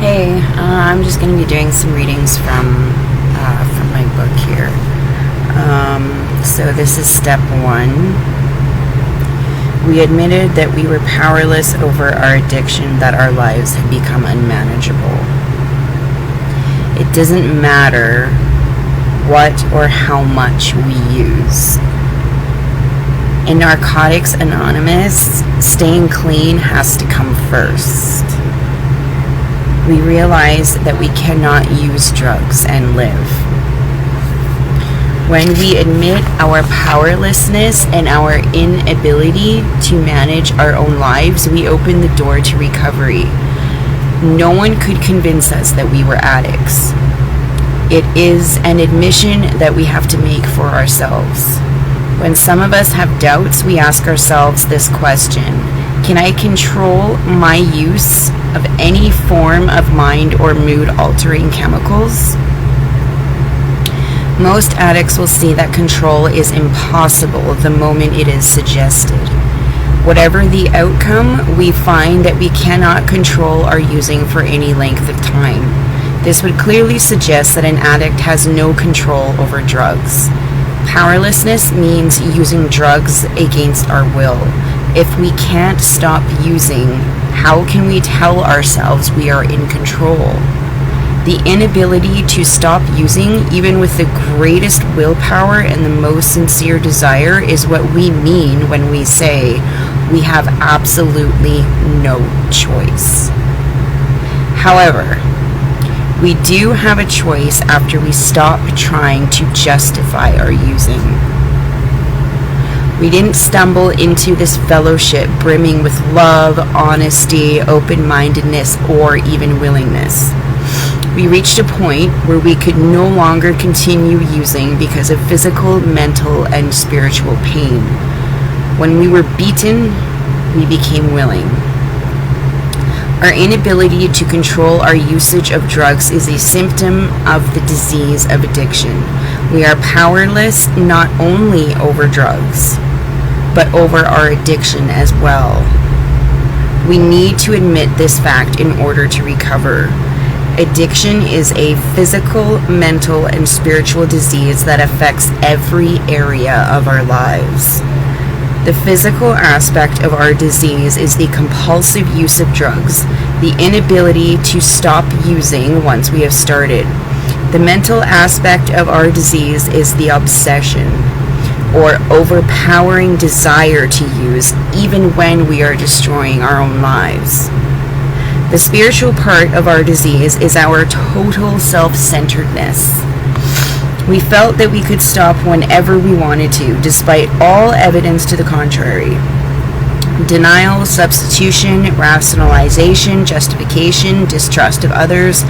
Hey, I'm just going to be doing some readings from my book here. So this is step 1. We admitted that we were powerless over our addiction, that our lives had become unmanageable. It doesn't matter what or how much we use. In Narcotics Anonymous, staying clean has to come first. We realize that we cannot use drugs and live. When we admit our powerlessness and our inability to manage our own lives, we open the door to recovery. No one could convince us that we were addicts. It is an admission that we have to make for ourselves. When some of us have doubts, we ask ourselves this question: can I control my use of any form of mind or mood-altering chemicals? Most addicts will see that control is impossible the moment it is suggested. Whatever the outcome, we find that we cannot control our using for any length of time. This would clearly suggest that an addict has no control over drugs. Powerlessness means using drugs against our will. If we can't stop using, how can we tell ourselves we are in control? The inability to stop using, even with the greatest willpower and the most sincere desire, is what we mean when we say we have absolutely no choice. However, we do have a choice after we stop trying to justify our using. We didn't stumble into this fellowship brimming with love, honesty, open-mindedness, or even willingness. We reached a point where we could no longer continue using because of physical, mental, and spiritual pain. When we were beaten, we became willing. Our inability to control our usage of drugs is a symptom of the disease of addiction. We are powerless not only over drugs, but over our addiction as well. We need to admit this fact in order to recover. Addiction is a physical, mental, and spiritual disease that affects every area of our lives. The physical aspect of our disease is the compulsive use of drugs, the inability to stop using once we have started. The mental aspect of our disease is the obsession, or overpowering desire to use, even when we are destroying our own lives. The spiritual part of our disease is our total self-centeredness. We felt that we could stop whenever we wanted to, despite all evidence to the contrary. Denial, substitution, rationalization, justification, distrust of others,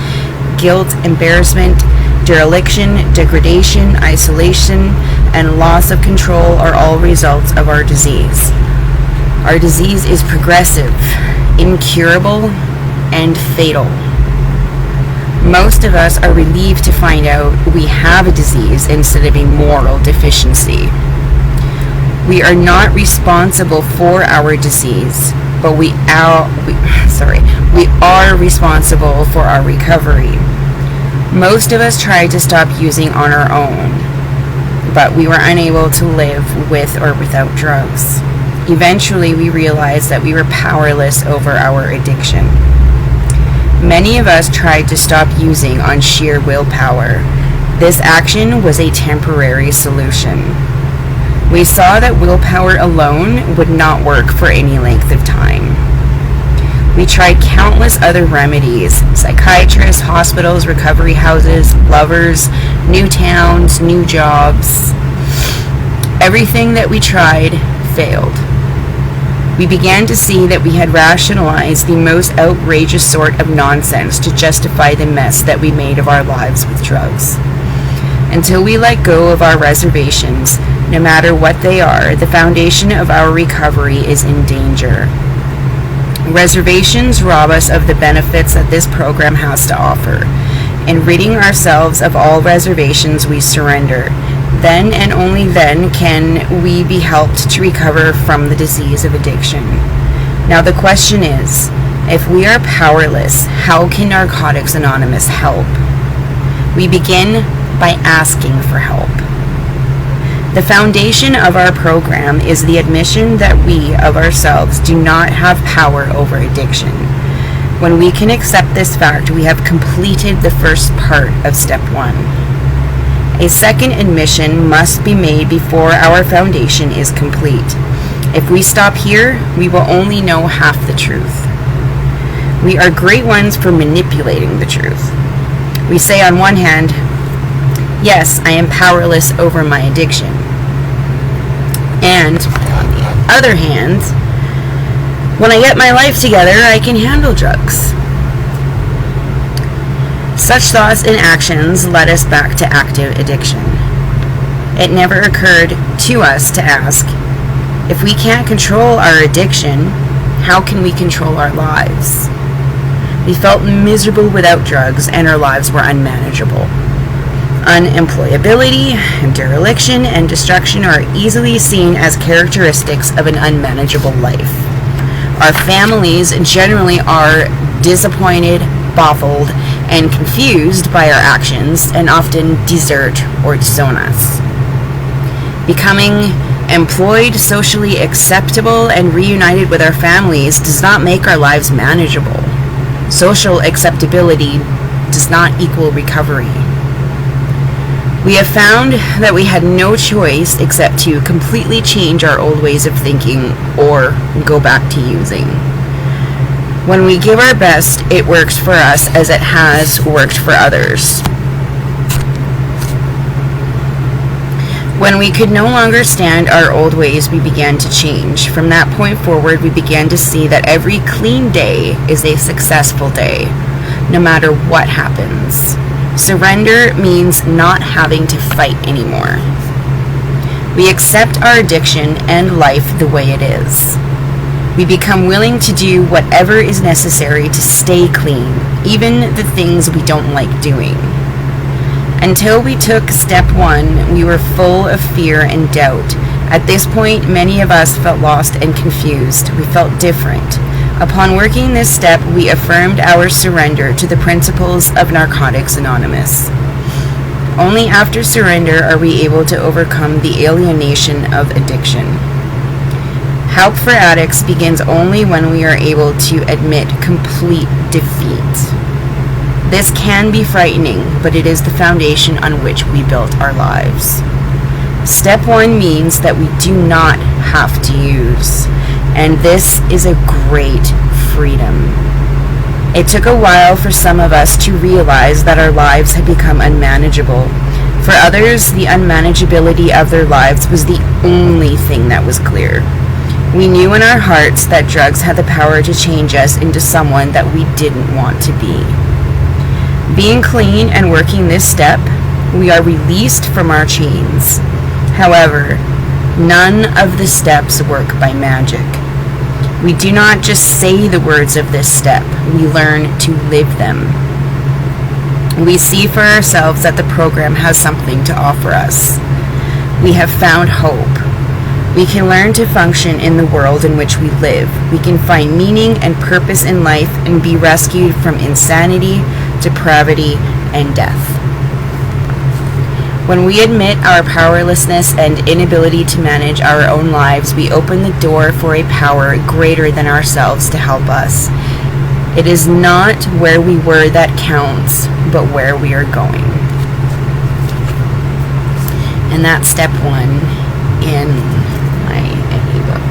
guilt, embarrassment, dereliction, degradation, isolation, and loss of control are all results of our disease. Our disease is progressive, incurable, and fatal. Most of us are relieved to find out we have a disease instead of a moral deficiency. We are not responsible for our disease, but we are responsible for our recovery. Most of us tried to stop using on our own, but we were unable to live with or without drugs. Eventually, we realized that we were powerless over our addiction. Many of us tried to stop using on sheer willpower. This action was a temporary solution. We saw that willpower alone would not work for any length of time. We tried countless other remedies: psychiatrists, hospitals, recovery houses, lovers, new towns, new jobs. Everything that we tried failed. We began to see that we had rationalized the most outrageous sort of nonsense to justify the mess that we made of our lives with drugs. Until we let go of our reservations, no matter what they are, the foundation of our recovery is in danger. Reservations rob us of the benefits that this program has to offer. In ridding ourselves of all reservations, we surrender. Then and only then can we be helped to recover from the disease of addiction. Now the question is, If we are powerless, how can Narcotics Anonymous help? We begin by asking for help. The foundation of our program is the admission that we of ourselves do not have power over addiction. When we can accept this fact, we have completed the first part of step 1. A second admission must be made before our foundation is complete. If we stop here, we will only know half the truth. We are great ones for manipulating the truth. We say on one hand, yes, I am powerless over my addiction. And on the other hand, when I get my life together, I can handle drugs. Such thoughts and actions led us back to active addiction. It never occurred to us to ask, if we can't control our addiction, how can we control our lives? We felt miserable without drugs, and our lives were unmanageable. Unemployability, dereliction, and destruction are easily seen as characteristics of an unmanageable life. Our families generally are disappointed, baffled, and confused by our actions, and often desert or disown us. Becoming employed, socially acceptable, and reunited with our families does not make our lives manageable. Social acceptability does not equal recovery. We have found that we had no choice except to completely change our old ways of thinking or go back to using. When we give our best, it works for us as it has worked for others. When we could no longer stand our old ways, we began to change. From that point forward, we began to see that every clean day is a successful day, no matter what happens. Surrender means not having to fight anymore. We accept our addiction and life the way it is. We become willing to do whatever is necessary to stay clean, even the things we don't like doing. Until we took step 1, we were full of fear and doubt. At this point, many of us felt lost and confused. We felt different. Upon working this step, we affirmed our surrender to the principles of Narcotics Anonymous. Only after surrender are we able to overcome the alienation of addiction. Help for addicts begins only when we are able to admit complete defeat. This can be frightening, but it is the foundation on which we built our lives. Step 1 means that we do not have to use, and this is a great freedom. It took a while for some of us to realize that our lives had become unmanageable. For others, the unmanageability of their lives was the only thing that was clear. We knew in our hearts that drugs had the power to change us into someone that we didn't want to be. Being clean and working this step, we are released from our chains. However, none of the steps work by magic. We do not just say the words of this step, we learn to live them. We see for ourselves that the program has something to offer us. We have found hope. We can learn to function in the world in which we live. We can find meaning and purpose in life and be rescued from insanity, depravity, and death. When we admit our powerlessness and inability to manage our own lives, we open the door for a power greater than ourselves to help us. It is not where we were that counts, but where we are going. And that's step 1 in my ebook.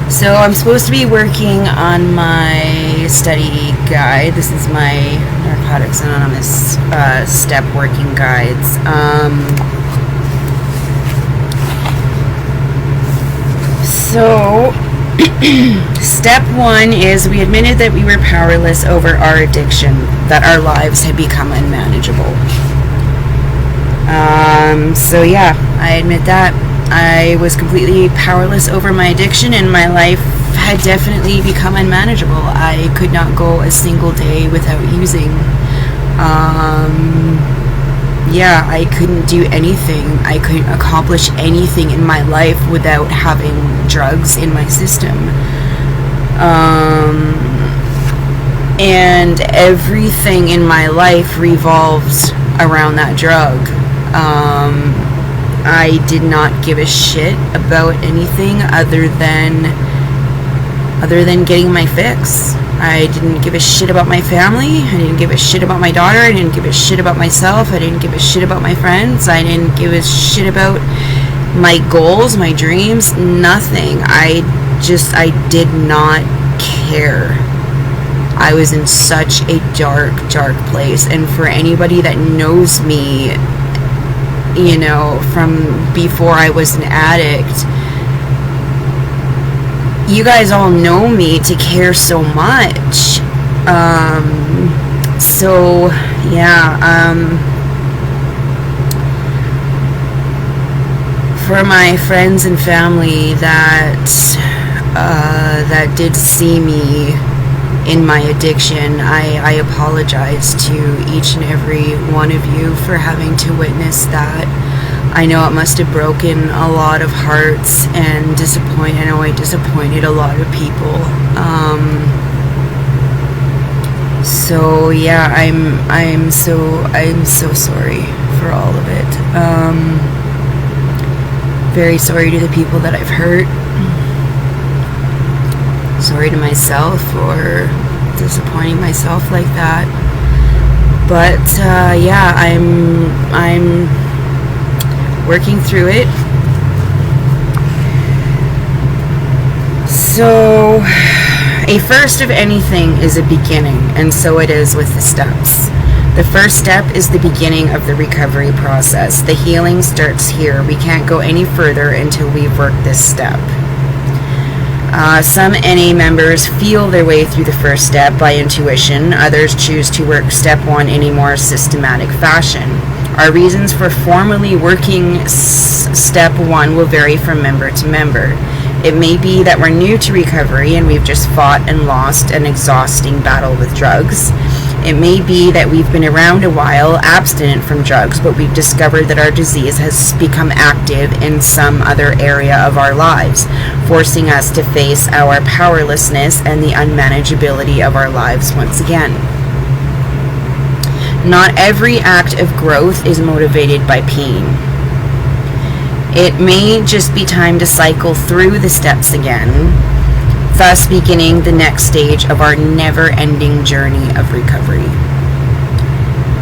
So I'm supposed to be working on my study guide. This is my Narcotics Anonymous step working guides. So step 1 is we admitted that we were powerless over our addiction, that our lives had become unmanageable. So yeah, I admit that. I was completely powerless over my addiction, and my life had definitely become unmanageable. I could not go a single day without using. yeah, I couldn't do anything. I couldn't accomplish anything in my life without having drugs in my system. And everything in my life revolves around that drug. I did not give a shit about anything other than getting my fix. I didn't give a shit about my family. I didn't give a shit about my daughter. I didn't give a shit about myself. I didn't give a shit about my friends. I didn't give a shit about my goals, my dreams, nothing. I did not care. I was in such a dark place. And for anybody that knows me, you know, from before I was an addict, you guys all know me to care so much. For my friends and family that did see me in my addiction, I apologize to each and every one of you for having to witness that. I know it must have broken a lot of hearts and I know I disappointed a lot of people. So yeah, I'm so sorry for all of it. Very sorry to the people that I've hurt. Sorry to myself for disappointing myself like that. But yeah, I'm working through it. So, a first of anything is a beginning, and so it is with the steps. The first step is the beginning of the recovery process. The healing starts here. We can't go any further until we've worked this step. Some NA members feel their way through the first step by intuition. Others choose to work step 1 in a more systematic fashion. Our reasons for formally working step 1 will vary from member to member. It may be that we're new to recovery and we've just fought and lost an exhausting battle with drugs. It may be that we've been around a while, abstinent from drugs, but we've discovered that our disease has become active in some other area of our lives, forcing us to face our powerlessness and the unmanageability of our lives once again. Not every act of growth is motivated by pain. It may just be time to cycle through the steps again, thus beginning the next stage of our never-ending journey of recovery.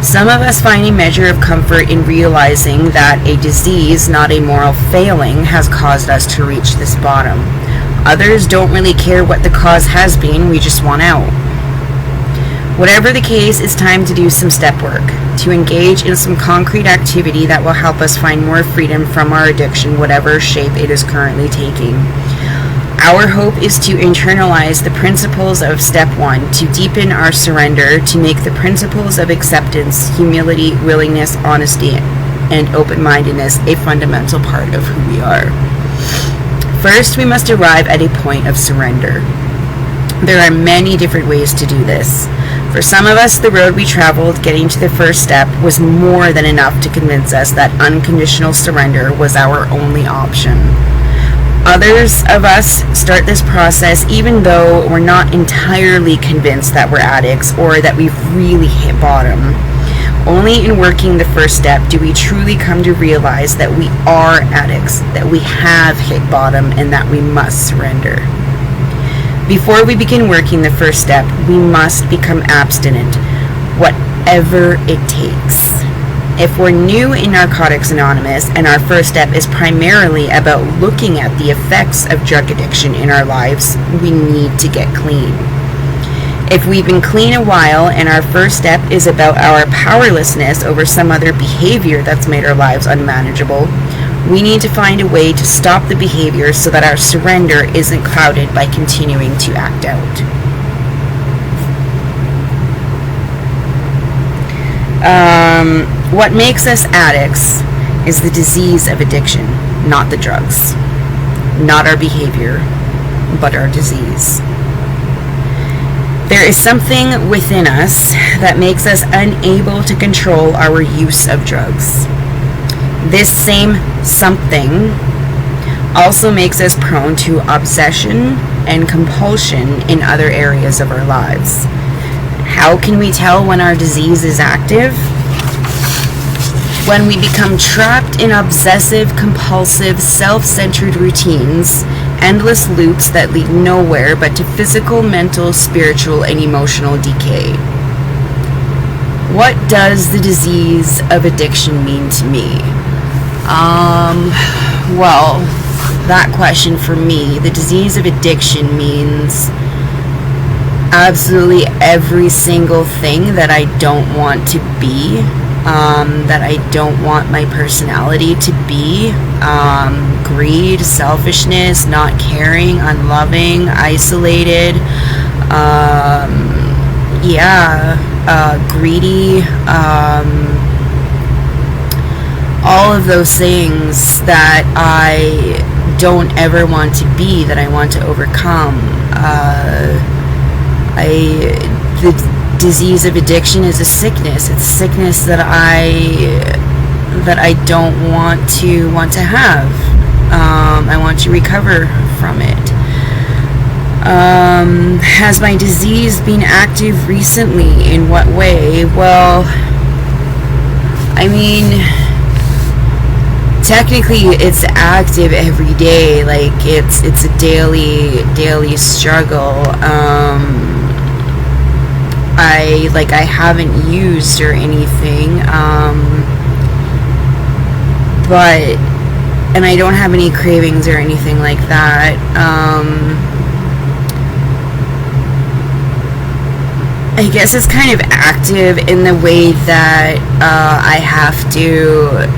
Some of us find a measure of comfort in realizing that a disease, not a moral failing, has caused us to reach this bottom. Others don't really care what the cause has been, we just want out. Whatever the case, it's time to do some step work, to engage in some concrete activity that will help us find more freedom from our addiction, whatever shape it is currently taking. Our hope is to internalize the principles of step 1, to deepen our surrender, to make the principles of acceptance, humility, willingness, honesty, and open-mindedness a fundamental part of who we are. First, we must arrive at a point of surrender. There are many different ways to do this. For some of us, the road we traveled getting to the first step was more than enough to convince us that unconditional surrender was our only option. Others of us start this process even though we're not entirely convinced that we're addicts or that we've really hit bottom. Only in working the first step do we truly come to realize that we are addicts, that we have hit bottom, and that we must surrender. Before we begin working the first step, we must become abstinent, whatever it takes. If we're new in Narcotics Anonymous and our first step is primarily about looking at the effects of drug addiction in our lives, we need to get clean. If we've been clean a while and our first step is about our powerlessness over some other behavior that's made our lives unmanageable, we need to find a way to stop the behavior so that our surrender isn't clouded by continuing to act out. What makes us addicts is the disease of addiction, not the drugs. Not our behavior, but our disease. There is something within us that makes us unable to control our use of drugs. This same something also makes us prone to obsession and compulsion in other areas of our lives. How can we tell when our disease is active? When we become trapped in obsessive, compulsive, self-centered routines, endless loops that lead nowhere but to physical, mental, spiritual, and emotional decay. What does the disease of addiction mean to me? Well, that question for me, the disease of addiction means absolutely every single thing that I don't want to be, that I don't want my personality to be. Greed, selfishness, not caring, unloving, isolated, greedy, all of those things that I don't ever want to be, that I want to overcome. The disease of addiction is a sickness. It's a sickness that I don't want to have. I want to recover from it. Has my disease been active recently? In what way? Well, I mean, technically it's active every day. Like it's a daily struggle. I haven't used or anything, and I don't have any cravings or anything like that. I guess it's kind of active in the way that I have to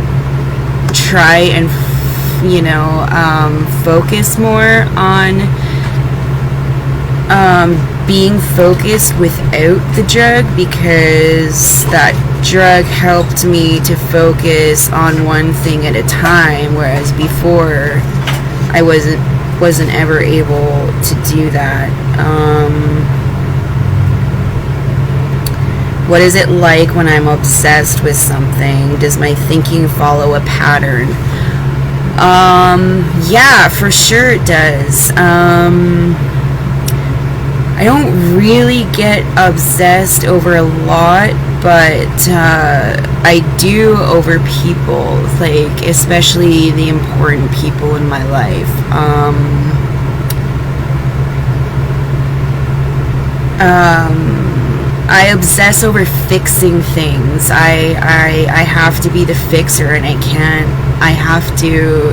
try and focus more on being focused without the drug, because that drug helped me to focus on one thing at a time, whereas before I wasn't ever able to do that. What is it like when I'm obsessed with something? Does my thinking follow a pattern? Yeah, for sure it does. I don't really get obsessed over a lot, but I do over people, like especially the important people in my life. I obsess over fixing things. I have to be the fixer, and I have to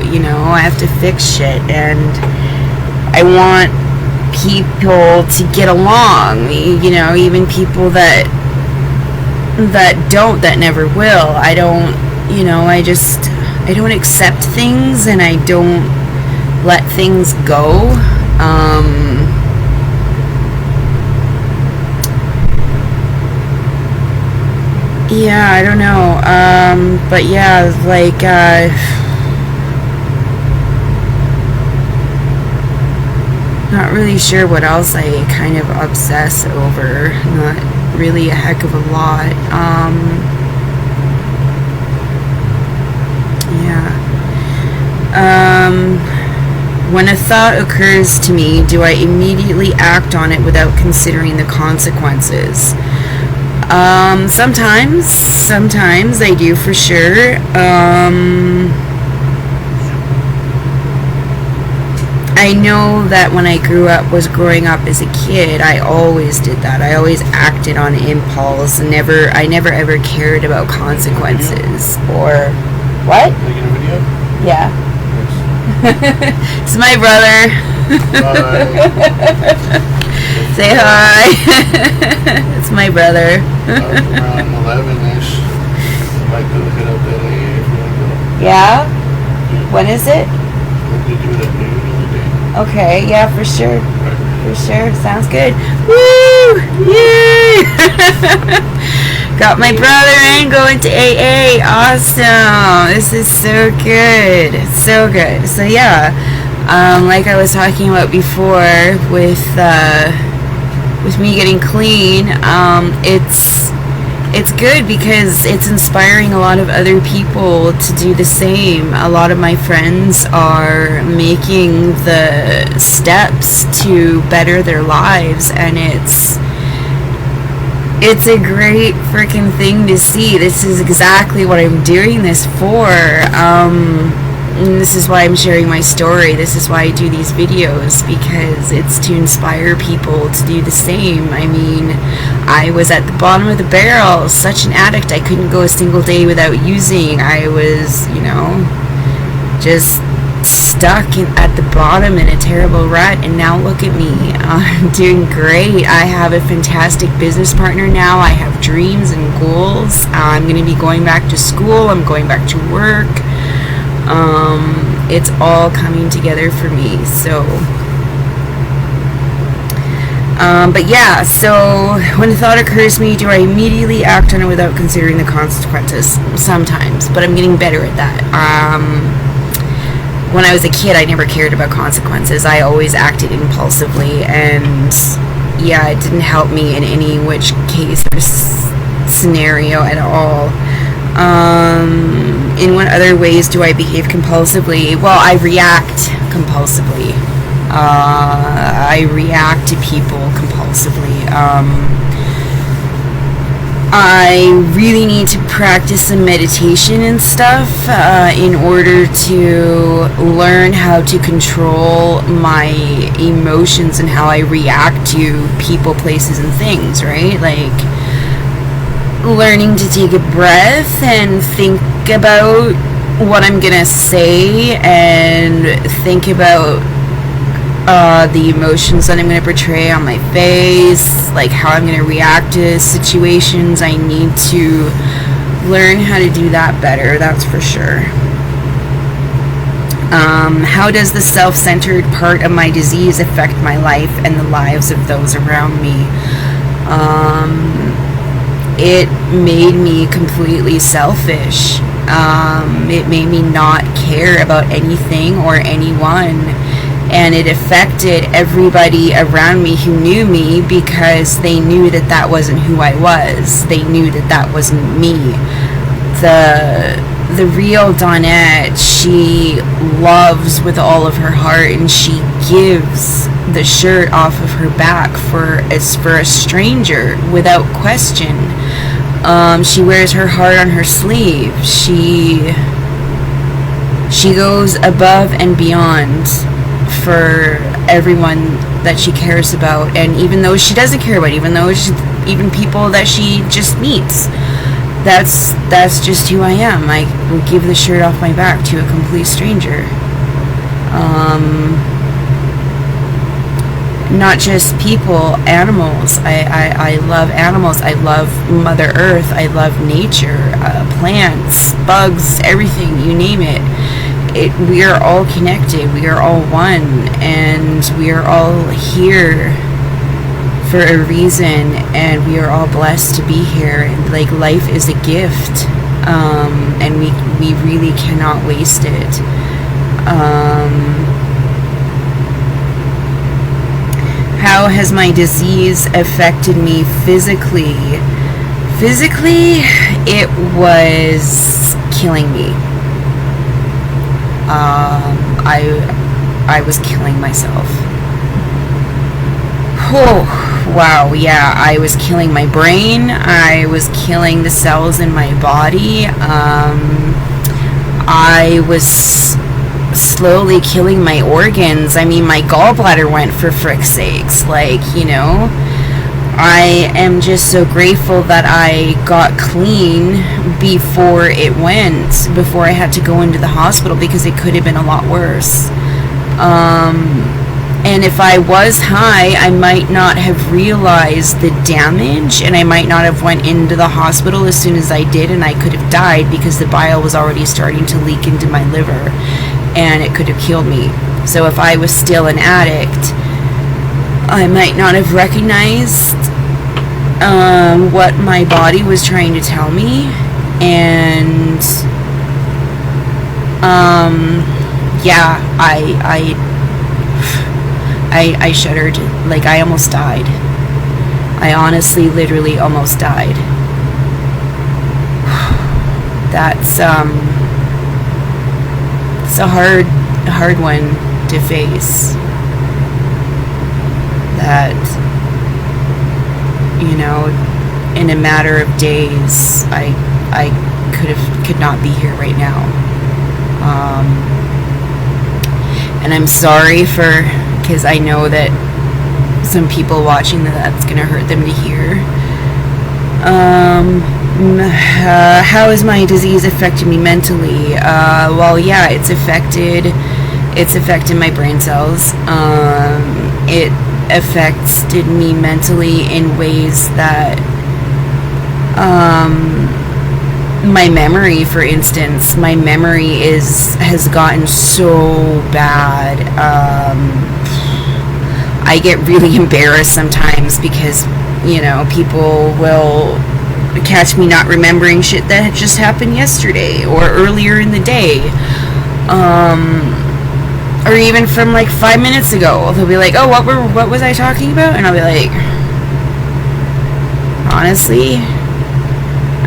fix shit, and I want people to get along, even people that never will. I don't accept things, and I don't let things go. Yeah, I don't know. But yeah, like, not really sure what else I kind of obsess over. Not really a heck of a lot. When a thought occurs to me, do I immediately act on it without considering the consequences? Sometimes I do, for sure. I know that when I was growing up as a kid, I always did that. I always acted on impulse, and I never ever cared about consequences or what? Making a video? Yeah. It's my brother. Hi. Say hi. It's my brother. Around 11-ish. I might go hit up that AA if you want to go. Yeah? When is it? They do it at noon every day. Okay, yeah, for sure. Right. For sure. Sounds good. Woo! Yay! Got my brother in going to AA. Awesome. This is so good. It's so good. So yeah, like I was talking about before with with me getting clean, it's good because it's inspiring a lot of other people to do the same. A lot of my friends are making the steps to better their lives, and it's a great freaking thing to see. This is exactly what I'm doing this for. And this is why I'm sharing my story. This is why I do these videos, because it's to inspire people to do the same. I mean, I was at the bottom of the barrel, such an addict. I couldn't go a single day without using. I was, just stuck at the bottom in a terrible rut, and now look at me. I'm doing great. I have a fantastic business partner now. I have dreams and goals. I'm going to be going back to school. I'm going back to work. It's all coming together for me. So but yeah, so when a thought occurs to me, do I immediately act on it without considering the consequences? Sometimes, but I'm getting better at that. When I was a kid, I never cared about consequences. I always acted impulsively, and yeah, it didn't help me in any which case or scenario at all. In what other ways do I behave compulsively? Well, I react compulsively. I react to people compulsively. I really need to practice some meditation and stuff in order to learn how to control my emotions and how I react to people, places, and things, right? Like learning to take a breath and think about what I'm gonna say and think about the emotions that I'm going to portray on my face, like how I'm going to react to situations. I need to learn how to do that better, that's for sure. How does the self-centered part of my disease affect my life and the lives of those around me? It made me completely selfish. It made me not care about anything or anyone. And it affected everybody around me who knew me, because they knew that that wasn't who I was. They knew that that wasn't me. The real Dawnette, she loves with all of her heart, and she gives the shirt off of her back for a stranger without question. She wears her heart on her sleeve. She goes above and beyond for everyone that she cares about, and even those she doesn't care about, even people that she just meets, that's just who I am. I will give the shirt off my back to a complete stranger. Not just people, animals. I love animals. I love Mother Earth. I love nature, plants, bugs, everything, you name it. We are all connected. We are all one, and we are all here for a reason, and we are all blessed to be here. And like, life is a gift, and we really cannot waste it. How has my disease affected me physically? Physically, it was killing me. I was killing myself. Oh, wow, yeah, I was killing my brain. I was killing the cells in my body. I was slowly killing my organs. I mean, my gallbladder went, for frick's sakes. Like, I am just so grateful that I got clean before I had to go into the hospital, because it could have been a lot worse. And if I was high, I might not have realized the damage, and I might not have went into the hospital as soon as I did, and I could have died because the bile was already starting to leak into my liver, and it could have killed me. So if I was still an addict, I might not have recognized what my body was trying to tell me, and yeah, I shuddered. Like, I almost died. I honestly, literally almost died. That's, it's a hard one to face. That, you know, in a matter of days, I could not be here right now. And I'm sorry because I know that some people watching that's going to hurt them to hear. How has my disease affected me mentally? Well, yeah, it's affected my brain cells. It affected me mentally in ways that, my memory, for instance, my memory has gotten so bad. I get really embarrassed sometimes because, you know, people will catch me not remembering shit that had just happened yesterday or earlier in the day, or even from like 5 minutes ago. They'll be like, "Oh, what was I talking about?" And I'll be like, honestly,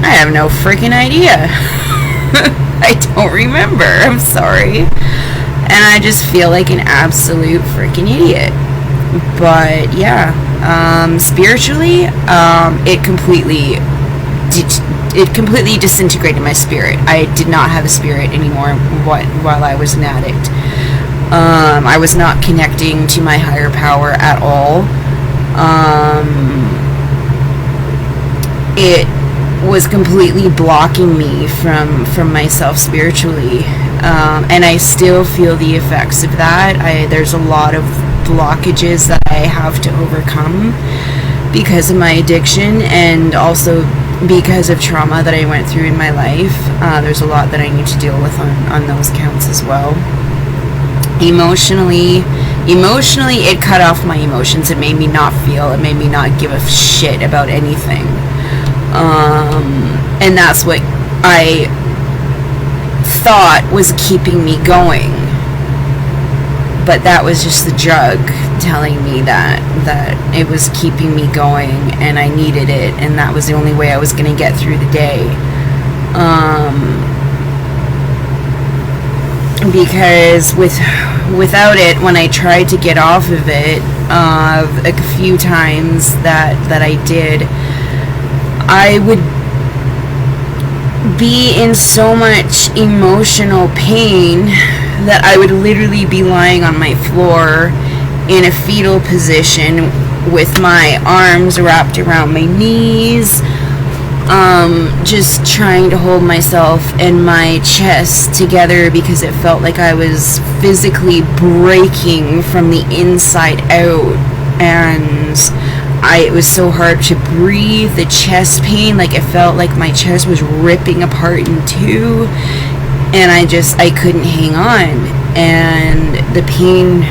I have no freaking idea. I don't remember. I'm sorry. And I just feel like an absolute freaking idiot. But yeah, spiritually, it completely disintegrated my spirit. I did not have a spirit anymore while I was an addict. I was not connecting to my higher power at all. It was completely blocking me from myself spiritually, and I still feel the effects of that. There's a lot of blockages that I have to overcome because of my addiction, and also because of trauma that I went through in my life. There's a lot that I need to deal with on those counts as well. Emotionally, it cut off my emotions. It made me not feel. It made me not give a shit about anything. And that's what I thought was keeping me going. But that was just the drug telling me that it was keeping me going and I needed it, and that was the only way I was going to get through the day. Because without it, when I tried to get off of it, a few times that I did, I would be in so much emotional pain that I would literally be lying on my floor in a fetal position with my arms wrapped around my knees, just trying to hold myself and my chest together because it felt like I was physically breaking from the inside out, and it was so hard to breathe. The chest pain, like it felt like my chest was ripping apart in two, and I couldn't hang on. And the pain,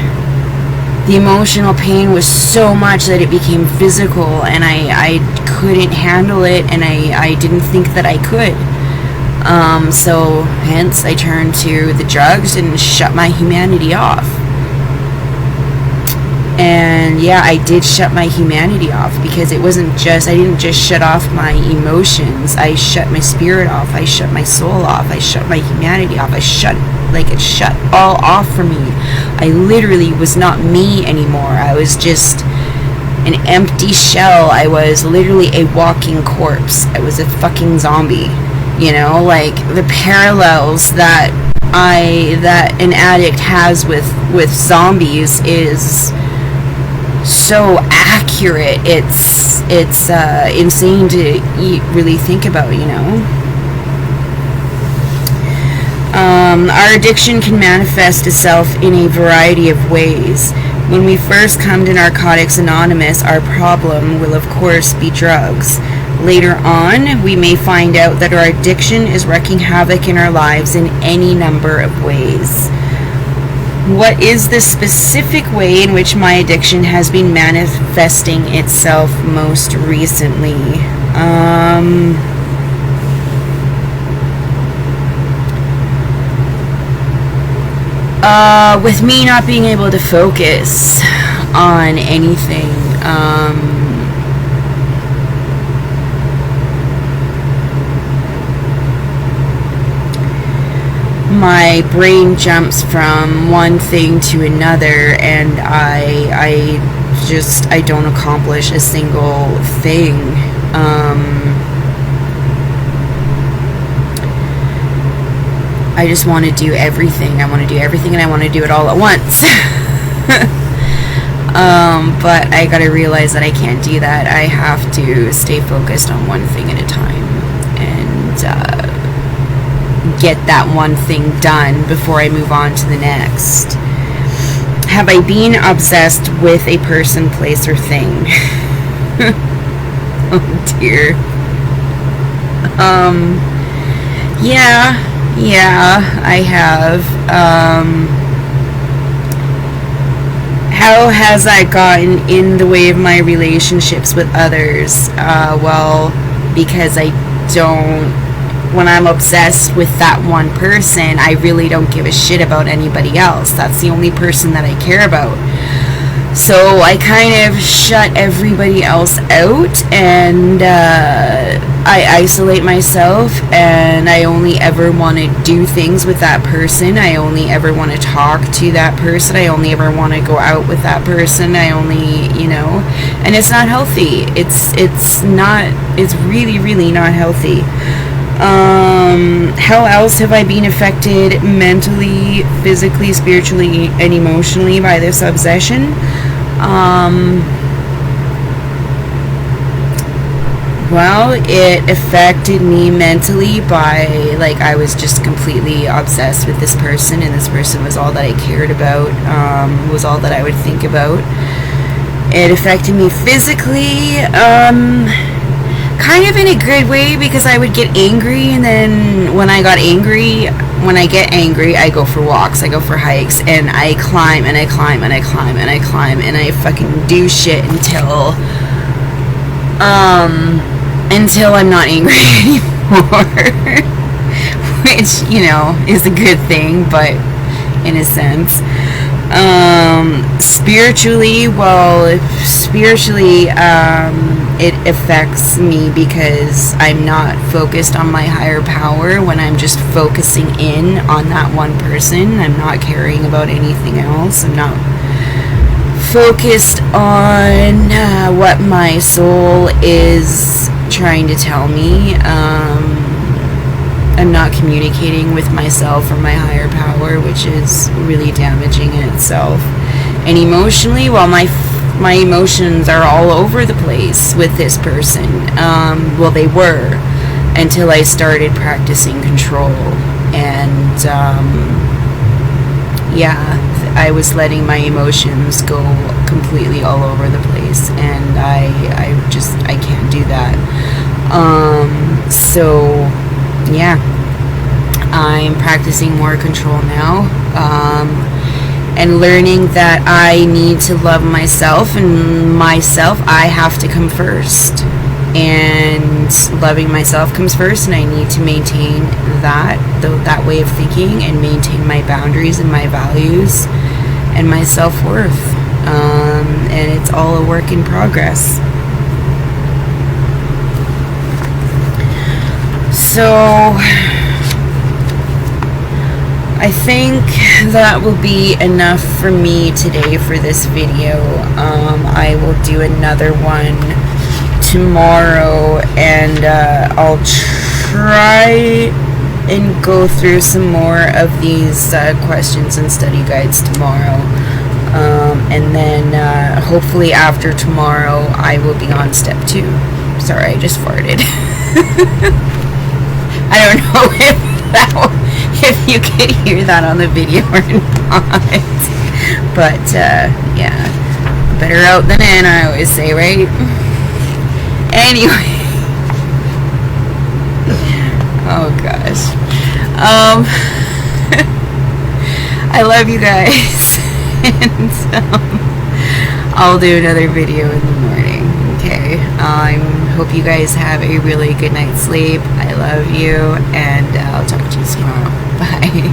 the emotional pain was so much that it became physical, and I couldn't handle it, and I didn't think that I could. So hence I turned to the drugs and shut my humanity off. And yeah, I did shut my humanity off, because it wasn't just, I didn't just shut off my emotions, I shut my spirit off, I shut my soul off, I shut my humanity off, it shut all off for me. I literally was not me anymore. I was just an empty shell. I was literally a walking corpse. I was a fucking zombie. You know, like the parallels that an addict has with zombies is so accurate. It's insane to really think about, you know. Our addiction can manifest itself in a variety of ways. When we first come to Narcotics Anonymous, our problem will of course be drugs. Later on, we may find out that our addiction is wreaking havoc in our lives in any number of ways. What is the specific way in which my addiction has been manifesting itself most recently? With me not being able to focus on anything, my brain jumps from one thing to another, and I don't accomplish a single thing. I just want to do everything. I want to do everything, and I want to do it all at once. But I gotta realize that I can't do that. I have to stay focused on one thing at a time, and get that one thing done before I move on to the next. Have I been obsessed with a person, place, or thing? Oh dear. Yeah, I have. How has that gotten in the way of my relationships with others? Well, because when I'm obsessed with that one person, I really don't give a shit about anybody else. That's the only person that I care about. So I kind of shut everybody else out, and I isolate myself, and I only ever want to do things with that person. I only ever want to talk to that person. I only ever want to go out with that person. I only, and it's not healthy. It's really, really not healthy. How else have I been affected mentally, physically, spiritually, and emotionally by this obsession? Well, it affected me mentally by, I was just completely obsessed with this person, and this person was all that I cared about, was all that I would think about. It affected me physically, kind of in a good way, because I would get angry, and then when I get angry, I go for walks, I go for hikes, and I climb, and I climb, and I climb, and I climb, and I fucking do shit until I'm not angry anymore. Which, is a good thing, but in a sense. Spiritually, it affects me because I'm not focused on my higher power. When I'm just focusing in on that one person, I'm not caring about anything else. I'm not focused on what my soul is trying to tell me. I'm not communicating with myself or my higher power, which is really damaging in itself. And emotionally, my emotions are all over the place with this person. They were, until I started practicing control. And I was letting my emotions go completely all over the place, and I can't do that. I'm practicing more control now, and learning that I need to love myself, and I have to come first, and loving myself comes first, and I need to maintain that way of thinking, and maintain my boundaries and my values and my self-worth, and it's all a work in progress. So I think that will be enough for me today for this video. I will do another one tomorrow, and I'll try and go through some more of these questions and study guides tomorrow. And then hopefully after tomorrow I will be on step 2. Sorry, I just farted. I don't know if you could hear that on the video or not. But better out than in, I always say, right? Anyway. Oh gosh. I love you guys. And I'll do another video in the morning. Okay. Hope you guys have a really good night's sleep. I love you, and I'll talk to you tomorrow. Bye.